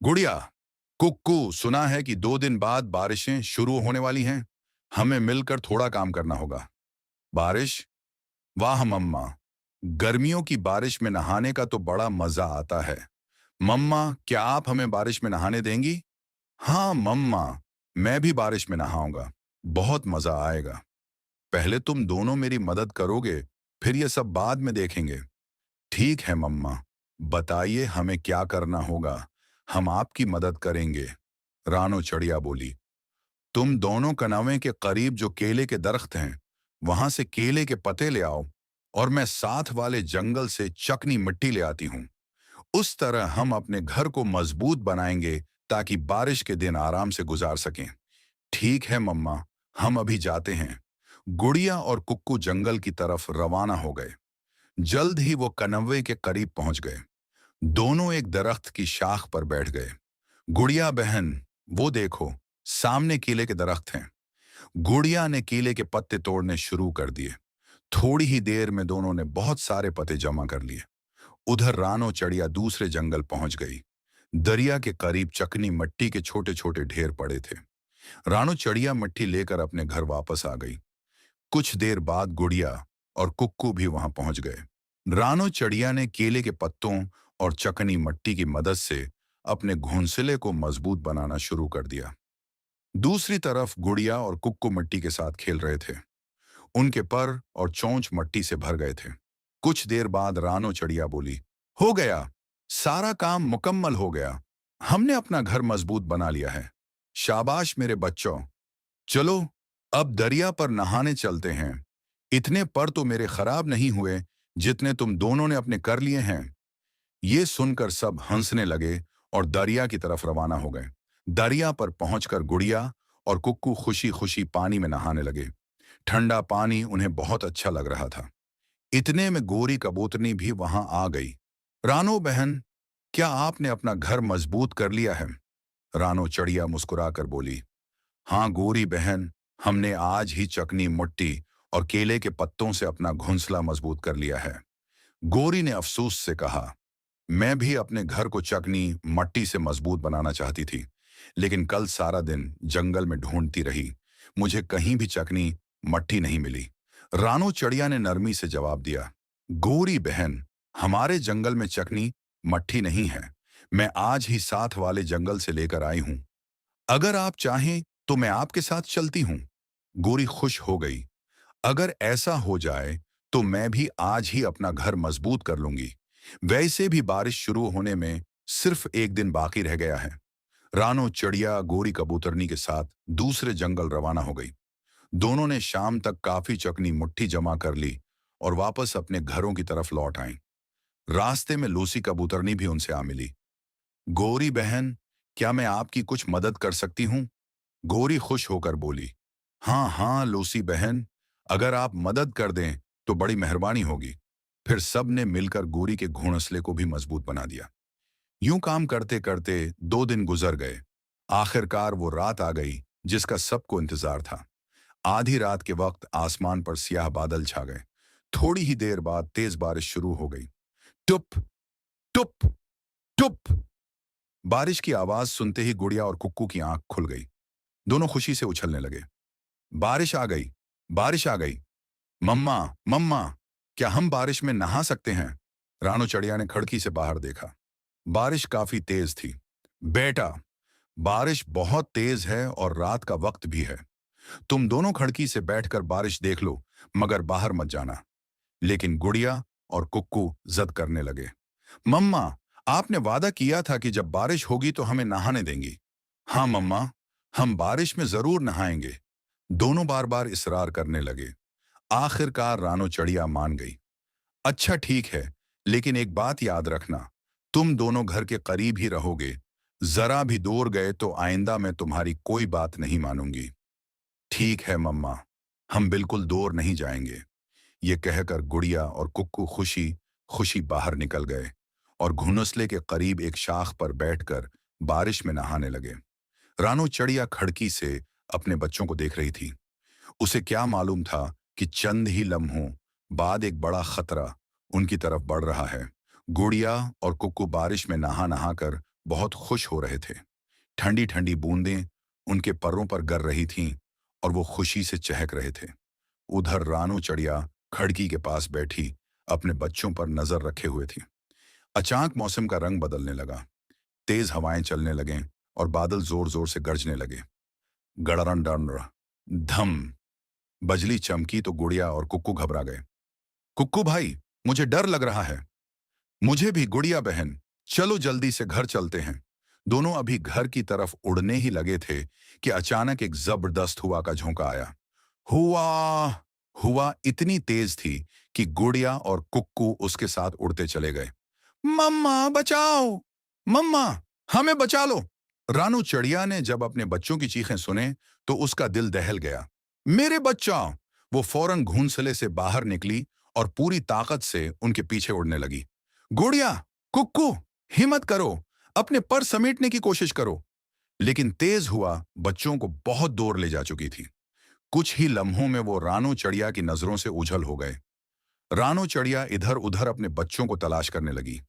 गुड़िया, कुक्कू, सुना है कि 2 दिन बाद बारिशें शुरू होने वाली हैं। हमें मिलकर थोड़ा काम करना होगा। बारिश? वाह मम्मा, गर्मियों की बारिश में नहाने का तो बड़ा मजा आता है। मम्मा, क्या आप हमें बारिश में नहाने देंगी? हाँ मम्मा, मैं भी बारिश में नहाऊंगा। बहुत मजा आएगा। पहले तुम दोनों मेरी मदद करोगे, फिर ये सब बाद में देखेंगे। ठीक है मम्मा, बताइए हमें क्या करना होगा। हम आपकी मदद करेंगे। रानो चड़िया बोली। तुम दोनों कनावे के करीब जो केले के दरख्त हैं, वहां से केले के पत्ते ले आओ और मैं साथ वाले जंगल से चकनी मिट्टी ले आती हूँ। उस तरह हम अपने घर को मजबूत बनाएंगे ताकि बारिश के दिन आराम से गुजार सकें। ठीक है मम्मा, हम अभी जाते हैं। गुड़िया और कुक्कू जंगल की तरफ रवाना हो गए। जल्द ही वो कनवे के करीब पहुंच गए। दोनों एक दरख्त की शाख पर बैठ गए। गुड़िया बहन, वो देखो, सामने केले के दरख्त हैं। गुड़िया ने केले के पत्ते तोड़ने शुरू कर दिए। थोड़ी ही देर में दोनों ने बहुत सारे पत्ते जमा कर लिए। उधर रानो चड़िया दूसरे जंगल पहुंच गई। दरिया के करीब चकनी मिट्टी के छोटे छोटे ढेर पड़े थे। रानो चड़िया मिट्टी लेकर अपने घर वापस आ गई। कुछ देर बाद गुड़िया और कुक्कू भी वहां पहुंच गए। रानो चड़िया ने केले के पत्तों और चकनी मिट्टी की मदद से अपने घोंसले को मजबूत बनाना शुरू कर दिया। दूसरी तरफ गुड़िया और कुक्कू मिट्टी के साथ खेल रहे थे। उनके पर और चोंच मिट्टी से भर गए थे। कुछ देर बाद रानो चड़िया बोली, हो गया, सारा काम मुकम्मल हो गया। हमने अपना घर मजबूत बना लिया है। शाबाश मेरे बच्चों, चलो अब दरिया पर नहाने चलते हैं। इतने पर तो मेरे खराब नहीं हुए जितने तुम दोनों ने अपने कर लिए हैं। ये सुनकर सब हंसने लगे और दरिया की तरफ रवाना हो गए। दरिया पर पहुंचकर गुड़िया और कुक्कू खुशी खुशी पानी में नहाने लगे। ठंडा पानी उन्हें बहुत अच्छा लग रहा था। इतने में गोरी कबूतरनी भी वहां आ गई। रानो बहन, क्या आपने अपना घर मजबूत कर लिया है? रानो चड़िया मुस्कुराकर बोली, हाँ गोरी बहन, हमने आज ही चकनी मिट्टी और केले के पत्तों से अपना घोंसला मजबूत कर लिया है। गोरी ने अफसोस से कहा, मैं भी अपने घर को चकनी मट्टी से मजबूत बनाना चाहती थी, लेकिन कल सारा दिन जंगल में ढूंढती रही। मुझे कहीं भी चकनी मट्टी नहीं मिली। रानो चड़िया ने नरमी से जवाब दिया, गोरी बहन, हमारे जंगल में चकनी मट्टी नहीं है। मैं आज ही साथ वाले जंगल से लेकर आई हूं। अगर आप चाहें तो मैं आपके साथ चलती हूं। गोरी खुश हो गई। अगर ऐसा हो जाए तो मैं भी आज ही अपना घर मजबूत कर लूंगी। वैसे भी बारिश शुरू होने में सिर्फ एक दिन बाकी रह गया है। रानो चिड़िया गोरी कबूतरनी के साथ दूसरे जंगल रवाना हो गई। दोनों ने शाम तक काफी चकनी मुट्ठी जमा कर ली और वापस अपने घरों की तरफ लौट आईं। रास्ते में लूसी कबूतरनी भी उनसे आ मिली। गोरी बहन, क्या मैं आपकी कुछ मदद कर सकती हूँ? गोरी खुश होकर बोली, हाँ हाँ लूसी बहन, अगर आप मदद कर दें तो बड़ी मेहरबानी होगी। फिर सब ने मिलकर गोरी के घोंसले को भी मजबूत बना दिया। यूं काम करते करते 2 दिन गुजर गए। आखिरकार वो रात आ गई जिसका सबको इंतजार था। आधी रात के वक्त आसमान पर सियाह बादल छा गए। थोड़ी ही देर बाद तेज बारिश शुरू हो गई। टुप टुप टुप। बारिश की आवाज सुनते ही गुड़िया और कुक्कू की आंख खुल गई। दोनों खुशी से उछलने लगे। बारिश आ गई, बारिश आ गई। मम्मा, मम्मा, क्या हम बारिश में नहा सकते हैं? रानू चड़िया ने खिड़की से बाहर देखा। बारिश काफी तेज थी। बेटा, बारिश बहुत तेज है और रात का वक्त भी है। तुम दोनों खिड़की से बैठकर बारिश देख लो, मगर बाहर मत जाना। लेकिन गुड़िया और कुक्कू जिद करने लगे। मम्मा, आपने वादा किया था कि जब बारिश होगी तो हमें नहाने देंगी। हाँ मम्मा, हम बारिश में जरूर नहाएंगे। दोनों बार बार इसरार करने लगे। आखिरकार रानो चड़िया मान गई। अच्छा ठीक है, लेकिन एक बात याद रखना, तुम दोनों घर के करीब ही रहोगे। जरा भी दूर गए तो आइंदा मैं तुम्हारी कोई बात नहीं मानूंगी। ठीक है मम्मा, हम बिल्कुल दूर नहीं जाएंगे। ये कहकर गुड़िया और कुक्कू खुशी खुशी बाहर निकल गए और घुनसले के करीब एक शाख पर बैठकर बारिश में नहाने लगे। रानो चड़िया खिड़की से अपने बच्चों को देख रही थी। उसे क्या मालूम था कि चंद ही लम्हों बाद एक बड़ा खतरा उनकी तरफ बढ़ रहा है। गुड़िया और कुक्कू बारिश में नहा नहा कर बहुत खुश हो रहे थे। ठंडी ठंडी बूंदें उनके परों पर गर रही थीं और वो खुशी से चहक रहे थे। उधर रानू चिड़िया खिड़की के पास बैठी अपने बच्चों पर नजर रखे हुए थी। अचानक मौसम का रंग बदलने लगा। तेज हवाएं चलने लगें और बादल जोर जोर से गरजने लगे। गड़रन डन धम बजली चमकी तो गुड़िया और कुक्कू घबरा गए। कुक्कू भाई, मुझे डर लग रहा है। मुझे भी गुड़िया बहन, चलो जल्दी से घर चलते हैं। दोनों अभी घर की तरफ उड़ने ही लगे थे कि अचानक एक जबरदस्त हवा का झोंका आया। हुआ हुआ इतनी तेज थी कि गुड़िया और कुक्कू उसके साथ उड़ते चले गए। मम्मा बचाओ, मम्मा हमें बचा लो। रानू चिड़िया ने जब अपने बच्चों की चीखें सुने तो उसका दिल दहल गया। मेरे बच्चा! वो फौरन घोंसले से बाहर निकली और पूरी ताकत से उनके पीछे उड़ने लगी। गुड़िया, कुक्कू, हिम्मत करो, अपने पर समेटने की कोशिश करो। लेकिन तेज हुआ बच्चों को बहुत दूर ले जा चुकी थी। कुछ ही लम्हों में वो रानू चिड़िया की नजरों से ओझल हो गए। रानू चिड़िया इधर उधर अपने बच्चों को तलाश करने लगी।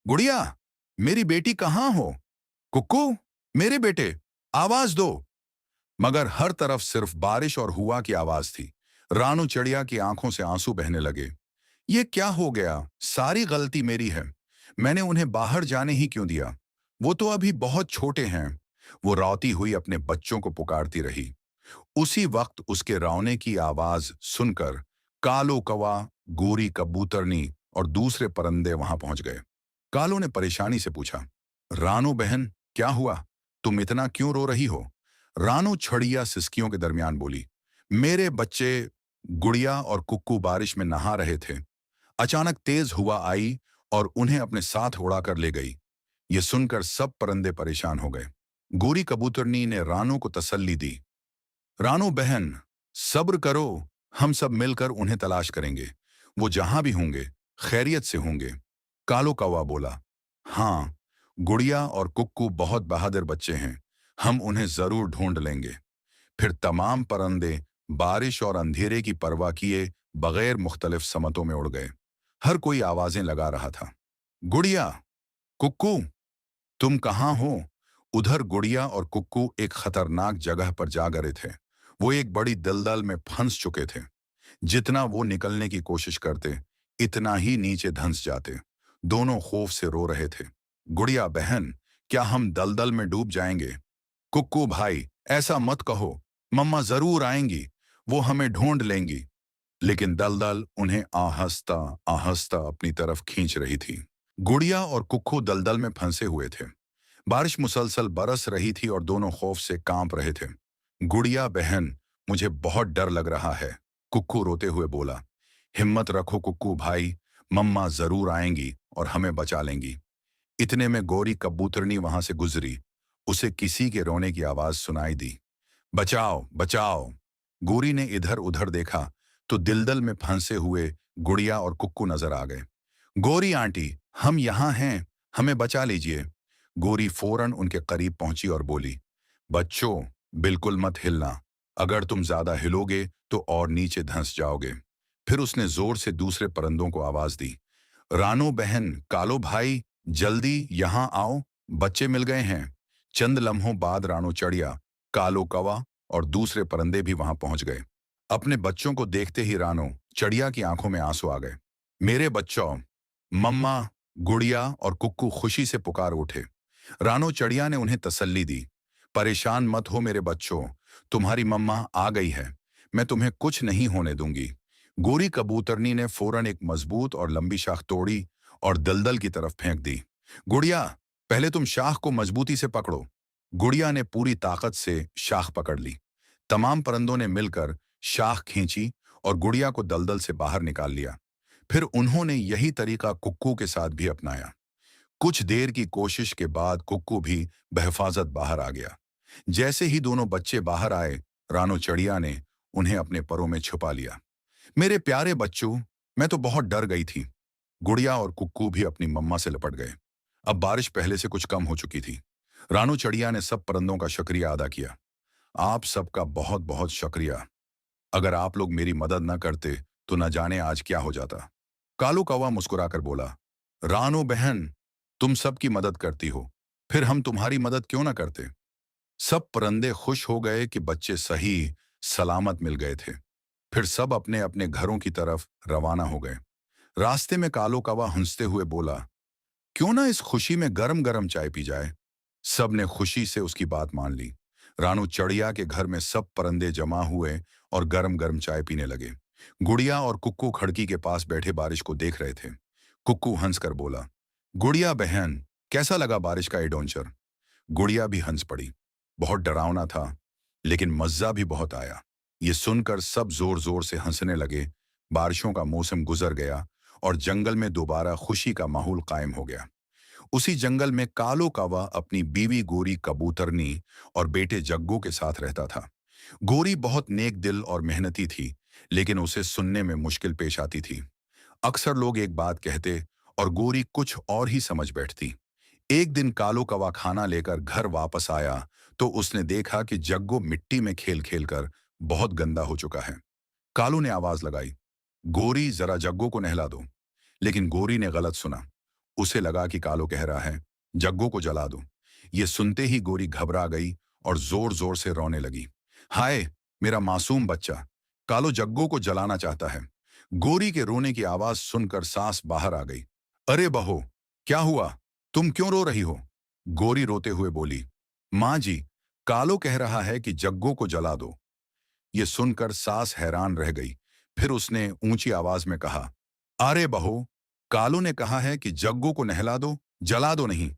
गुड़िया, मेरी बेटी कहाँ हो? कुक्कू, मेरे बेटे, आवाज दो। मगर हर तरफ सिर्फ बारिश और हुआ की आवाज थी। रानू चिड़िया की आंखों से आंसू बहने लगे। ये क्या हो गया? सारी गलती मेरी है। मैंने उन्हें बाहर जाने ही क्यों दिया? वो तो अभी बहुत छोटे हैं। वो रोती हुई अपने बच्चों को पुकारती रही। उसी वक्त उसके रोने की आवाज सुनकर कालो कौवा, गोरी कबूतरनी और दूसरे परिंदे वहां पहुंच गए। कालो ने परेशानी से पूछा, रानो बहन, क्या हुआ? तुम इतना क्यों रो रही हो? रानो छड़िया सिसकियों के दरमियान बोली, मेरे बच्चे गुड़िया और कुक्कू बारिश में नहा रहे थे। अचानक तेज हुआ आई और उन्हें अपने साथ उड़ाकर ले गई। ये सुनकर सब परिंदे परेशान हो गए। गोरी कबूतरनी ने रानो को तसल्ली दी, रानो बहन, सब्र करो, हम सब मिलकर उन्हें तलाश करेंगे। वो जहां भी होंगे खैरियत से होंगे। कालो कौवा बोला, हाँ, गुड़िया और कुक्कू बहुत बहादुर बच्चे हैं, हम उन्हें जरूर ढूंढ लेंगे। फिर तमाम परिंदे बारिश और अंधेरे की परवाह किए बगैर मुख्तलिफ समतों में उड़ गए। हर कोई आवाजें लगा रहा था, गुड़िया, कुक्कू, तुम कहाँ हो? उधर गुड़िया और कुक्कू एक खतरनाक जगह पर जा गिरे थे। वो एक बड़ी दलदल में फंस चुके थे। जितना वो निकलने की कोशिश करते, इतना ही नीचे धंस जाते। दोनों खौफ से रो रहे थे। गुड़िया बहन, क्या हम दलदल में डूब जाएंगे? कुक्कू भाई, ऐसा मत कहो, मम्मा जरूर आएंगी, वो हमें ढूंढ लेंगी। लेकिन दलदल उन्हें आहिस्ता आहिस्ता अपनी तरफ खींच रही थी। गुड़िया और कुक्कू दलदल में फंसे हुए थे। बारिश मुसलसल बरस रही थी और दोनों खौफ से कांप रहे थे। गुड़िया बहन, मुझे बहुत डर लग रहा है, कुक्कू रोते हुए बोला। हिम्मत रखो कुक्कू भाई, मम्मा जरूर आएंगी और हमें बचा लेंगी। इतने में गोरी कबूतरनी वहां से गुजरी। उसे किसी के रोने की आवाज सुनाई दी। बचाओ बचाओ। गोरी ने इधर उधर देखा तो दिलदल में फंसे हुए गुड़िया और कुक्कू नजर आ गए। गोरी आंटी, हम यहाँ हैं, हमें बचा लीजिए। गोरी फौरन उनके करीब पहुंची और बोली, बच्चों, बिल्कुल मत हिलना। अगर तुम ज्यादा हिलोगे तो और नीचे धंस जाओगे। फिर उसने जोर से दूसरे परिंदों को आवाज दी, रानो बहन, कालो भाई, जल्दी यहाँ आओ, बच्चे मिल गए हैं। चंद लम्हों बाद रानो चिड़िया, कालो कौवा और दूसरे परिंदे भी वहां पहुंच गए। अपने बच्चों को देखते ही रानो चिड़िया की आंखों में आंसू आ गए। मेरे बच्चों, मम्मा, गुड़िया और कुक्कू खुशी से पुकार उठे। रानो चिड़िया ने उन्हें तसल्ली दी, परेशान मत हो मेरे बच्चों, तुम्हारी मम्मा आ गई है, मैं तुम्हें कुछ नहीं होने दूंगी। गोरी कबूतरनी ने फौरन एक मजबूत और लंबी शाख तोड़ी और दलदल की तरफ फेंक दी। गुड़िया, पहले तुम शाख को मजबूती से पकड़ो। गुड़िया ने पूरी ताकत से शाख पकड़ ली। तमाम परिंदों ने मिलकर शाख खींची और गुड़िया को दलदल से बाहर निकाल लिया। फिर उन्होंने यही तरीका कुक्कू के साथ भी अपनाया। कुछ देर की कोशिश के बाद कुक्कू भी बहफाजत बाहर आ गया। जैसे ही दोनों बच्चे बाहर आए, रानो चिड़िया ने उन्हें अपने परों में छुपा लिया। मेरे प्यारे बच्चों, मैं तो बहुत डर गई थी। गुड़िया और कुक्कू भी अपनी मम्मा से लिपट गए। अब बारिश पहले से कुछ कम हो चुकी थी। रानो चिड़िया ने सब परिंदों का शुक्रिया अदा किया। आप सबका बहुत बहुत शुक्रिया। अगर आप लोग मेरी मदद न करते तो न जाने आज क्या हो जाता। कालू कौवा मुस्कुराकर बोला, रानो बहन, तुम सबकी मदद करती हो, फिर हम तुम्हारी मदद क्यों ना करते। सब परिंदे खुश हो गए कि बच्चे सही सलामत मिल गए थे। फिर सब अपने अपने घरों की तरफ रवाना हो गए। रास्ते में कालो कौवा हंसते हुए बोला, क्यों ना इस खुशी में गरम गरम चाय पी जाए। सब ने खुशी से उसकी बात मान ली। रानू चड़िया के घर में सब परिंदे जमा हुए और गरम गरम चाय पीने लगे। गुड़िया और कुक्कू खिड़की के पास बैठे बारिश को देख रहे थे। कुक्कू हंसकर बोला, गुड़िया बहन, कैसा लगा बारिश का एडवेंचर। गुड़िया भी हंस पड़ी। बहुत डरावना था, लेकिन मजा भी बहुत आया। ये सुनकर सब जोर जोर से हंसने लगे। बारिशों का मौसम गुजर गया और जंगल में दोबारा खुशी का माहौल कायम हो गया। उसी जंगल में कालो कावा अपनी बीवी गोरी कबूतरनी और बेटे जग्गू के साथ रहता था। गोरी बहुत नेक दिल और मेहनती थी, लेकिन उसे सुनने में मुश्किल पेश आती थी। अक्सर लोग एक बात कहते और गोरी कुछ और ही समझ बैठती। एक दिन कालो कौवा खाना लेकर घर वापस आया तो उसने देखा कि जग्गू मिट्टी में खेल खेल कर बहुत गंदा हो चुका है। कालू ने आवाज लगाई, गोरी जरा जग्गू को नहला दो। लेकिन गोरी ने गलत सुना। उसे लगा कि कालो कह रहा है जग्गू को जला दो। ये सुनते ही गोरी घबरा गई और जोर जोर से रोने लगी। हाय, मेरा मासूम बच्चा। कालो जग्गू को जलाना चाहता है। गोरी के रोने की आवाज सुनकर सांस बाहर आ गई। अरे बहो, क्या हुआ? तुम क्यों रो रही हो? गोरी रोते हुए बोली, माँ जी, कालो कह रहा है कि जग्गू को जला दो। ये सुनकर सास हैरान रह गई। फिर उसने ऊंची आवाज में कहा, अरे बहू, कालू ने कहा है कि जग्गू को नहला दो, जला दो नहीं।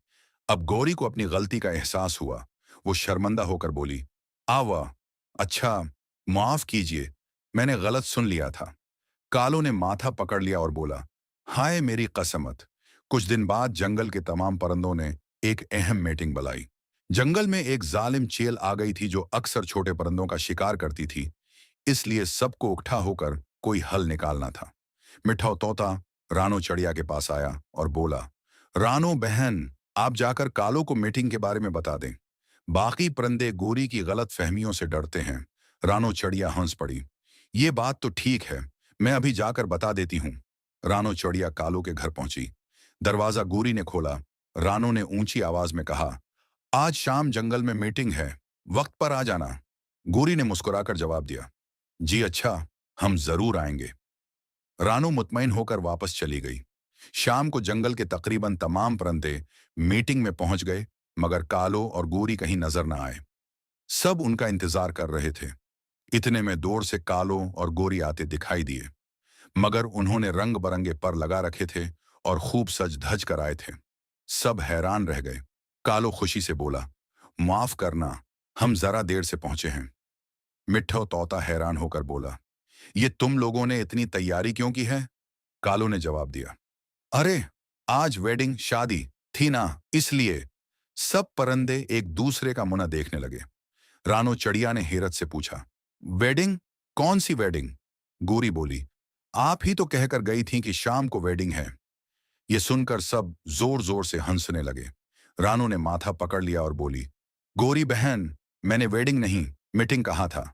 अब गौरी को अपनी गलती का एहसास हुआ। वो शर्मिंदा होकर बोली, आवा, अच्छा, माफ कीजिए, मैंने गलत सुन लिया था। कालो ने माथा पकड़ लिया और बोला, हाय मेरी कसमत। कुछ दिन बाद जंगल के तमाम परिंदों ने एक अहम मीटिंग बुलाई। जंगल में एक जालिम चील आ गई थी जो अक्सर छोटे परिंदों का शिकार करती थी। इसलिए सबको इकट्ठा होकर कोई हल निकालना था। मिठा तोता रानो चड़िया के पास आया और बोला, रानो बहन, आप जाकर कालो को मीटिंग के बारे में बता दें। बाकी परिंदे गोरी की गलत फहमियों से डरते हैं। रानो चड़िया हंस पड़ी। ये बात तो ठीक है, मैं अभी जाकर बता देती हूँ। रानो चड़िया कालो के घर पहुंची। दरवाजा गोरी ने खोला। रानो ने ऊंची आवाज में कहा, आज शाम जंगल में मीटिंग है, वक्त पर आ जाना। गोरी ने मुस्कुराकर जवाब दिया, जी अच्छा, हम जरूर आएंगे। रानो मुतमईन होकर वापस चली गई। शाम को जंगल के तकरीबन तमाम परिंदे मीटिंग में पहुंच गए, मगर कालो और गोरी कहीं नजर न आए। सब उनका इंतजार कर रहे थे। इतने में दूर से कालो और गोरी आते दिखाई दिए, मगर उन्होंने रंग बरंगे पर लगा रखे थे और खूब सज धज कर आए थे। सब हैरान रह गए। कालो खुशी से बोला, माफ करना, हम जरा देर से पहुंचे हैं। मिट्ठो तोता हैरान होकर बोला, ये तुम लोगों ने इतनी तैयारी क्यों की है? कालो ने जवाब दिया, अरे, आज वेडिंग शादी थी ना, इसलिए। सब परिंदे एक दूसरे का मुंह देखने लगे। रानो चड़िया ने हैरत से पूछा, वेडिंग? कौन सी वेडिंग? गोरी बोली, आप ही तो कहकर गई थी कि शाम को वेडिंग है। ये सुनकर सब जोर जोर से हंसने लगे। रानो ने माथा पकड़ लिया और बोली, गोरी बहन, मैंने वेडिंग नहीं, मीटिंग कहा था।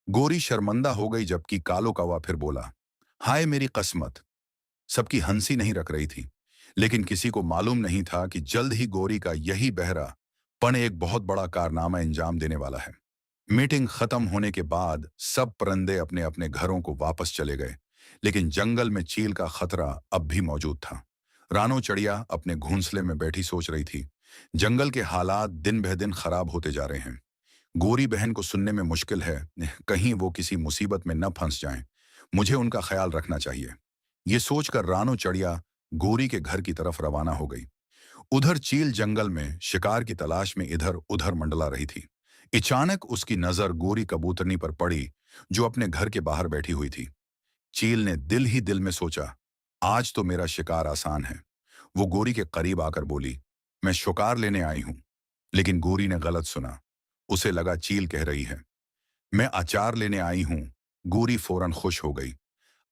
गोरी शर्मिंदा हो गई, जबकि कालो कौवा फिर बोला, हाय मेरी किस्मत। सबकी हंसी नहीं रख रही थी, लेकिन किसी को मालूम नहीं था कि जल्द ही गोरी का यही बहरा पन एक बहुत बड़ा कारनामा अंजाम देने वाला है। मीटिंग खत्म होने के बाद सब परिंदे अपने अपने घरों को वापस चले गए, लेकिन जंगल में चील का खतरा अब भी मौजूद था। रानो चड़िया अपने घोंसले में बैठी सोच रही थी, जंगल के हालात दिन ब दिन खराब होते जा रहे हैं। गोरी बहन को सुनने में मुश्किल है, कहीं वो किसी मुसीबत में न फंस जाएं। मुझे उनका ख्याल रखना चाहिए। ये सोचकर रानो चड़िया गोरी के घर की तरफ रवाना हो गई। उधर चील जंगल में शिकार की तलाश में इधर उधर मंडला रही थी। अचानक उसकी नजर गोरी कबूतरनी पर पड़ी, जो अपने घर के बाहर बैठी हुई थी। चील ने दिल ही दिल में सोचा, आज तो मेरा शिकार आसान है। वो गोरी के करीब आकर बोली, मैं शिकार लेने आई हूं। लेकिन गोरी ने गलत सुना। उसे लगा चील कह रही है, मैं अचार लेने आई हूं। गोरी फौरन खुश हो गई।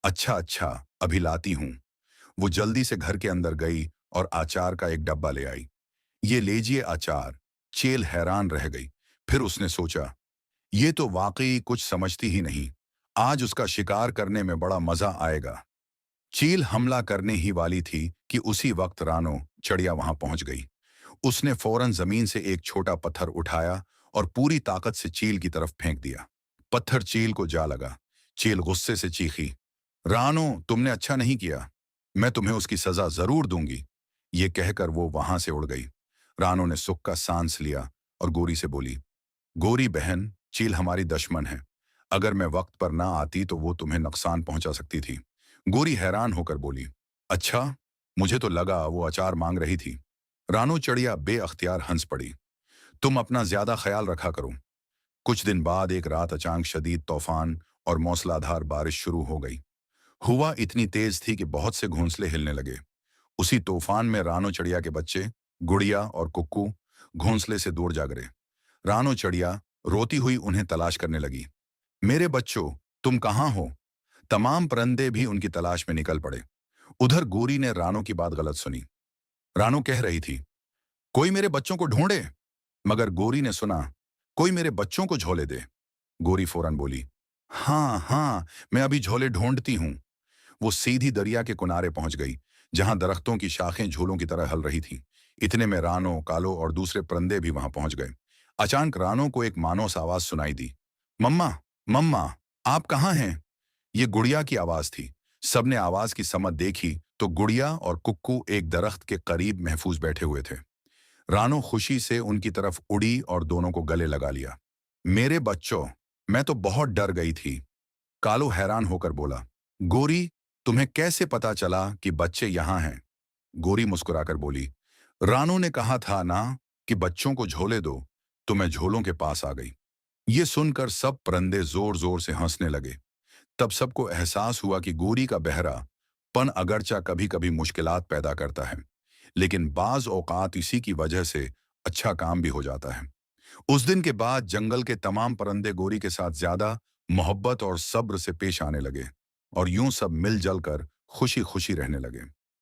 अच्छा अच्छा, अभी लाती हूं। वो जल्दी से घर के अंदर गई और अचार का एक डब्बा ले आई। ये लीजिए अचार। चील हैरान रह गई। फिर उसने सोचा, ये तो वाकई कुछ समझती ही नहीं। आज उसका शिकार करने में बड़ा मजा आएगा। चील हमला करने ही वाली थी कि उसी वक्त रानो चड़िया वहां पहुंच गई। उसने फौरन जमीन से एक छोटा पत्थर उठाया और पूरी ताकत से चील की तरफ फेंक दिया। पत्थर चील को जा लगा। चील गुस्से से चीखी, रानो, तुमने अच्छा नहीं किया। मैं तुम्हें उसकी सजा जरूर दूंगी। ये कहकर वो वहां से उड़ गई। रानो ने सुख का सांस लिया और गोरी से बोली, गोरी बहन, चील हमारी दुश्मन है। अगर मैं वक्त पर ना आती तो वो तुम्हें नुकसान पहुंचा सकती थी। गोरी हैरान होकर बोली, अच्छा, मुझे तो लगा वो अचार मांग रही थी। रानो चिड़िया बेअख्तियार हंस पड़ी। तुम अपना ज्यादा ख्याल रखा करो। कुछ दिन बाद एक रात अचानक शदीद तूफान और मूसलाधार बारिश शुरू हो गई। हुआ इतनी तेज थी कि बहुत से घोंसले हिलने लगे। उसी तूफान में रानो चिड़िया के बच्चे, गुड़िया और कुक्कू, घोंसले से दूर जा गिरे। रानो चिड़िया रोती हुई उन्हें तलाश करने लगी। मेरे बच्चों, तुम कहाँ हो? तमाम परिंदे भी उनकी तलाश में निकल पड़े। उधर गोरी ने रानो की बात गलत सुनी। रानो कह रही थी, कोई मेरे बच्चों को ढूंढे। मगर गोरी ने सुना, कोई मेरे बच्चों को झोले दे। गोरी फौरन बोली, हाँ हाँ, मैं अभी झोले ढूंढती हूँ। वो सीधी दरिया के किनारे पहुंच गई, जहां दरख्तों की शाखें झूलों की तरह हल रही थीं। इतने में रानो, कालो और दूसरे परिंदे भी वहां पहुंच गए। अचानक रानो को एक मानव आवाज सुनाई दी, मम्मा, मम्मा, आप कहाँ हैं? ये गुड़िया की आवाज थी। सबने आवाज की समझ देखी तो गुड़िया और कुक्कू एक दरख्त के करीब महफूज बैठे हुए थे। रानो खुशी से उनकी तरफ उड़ी और दोनों को गले लगा लिया। मेरे बच्चों, मैं तो बहुत डर गई थी। कालो हैरान होकर बोला, गोरी, तुम्हें कैसे पता चला कि बच्चे यहाँ हैं? गोरी मुस्कुराकर बोली, रानो ने कहा था ना कि बच्चों को झोले दो, तो मैं झोलों के पास आ गई। ये सुनकर सब परिंदे जोर जोर से हंसने लगे। तब सबको एहसास हुआ कि गोरी का बहरा पन अगरचा कभी कभी मुश्किलात पैदा करता है, लेकिन बाज औकात इसी की वजह से अच्छा काम भी हो जाता है। उस दिन के बाद जंगल के तमाम परिंदे गोरी के साथ ज्यादा मोहब्बत और सब्र से पेश आने लगे और यूं सब मिलजुल कर खुशी खुशी रहने लगे।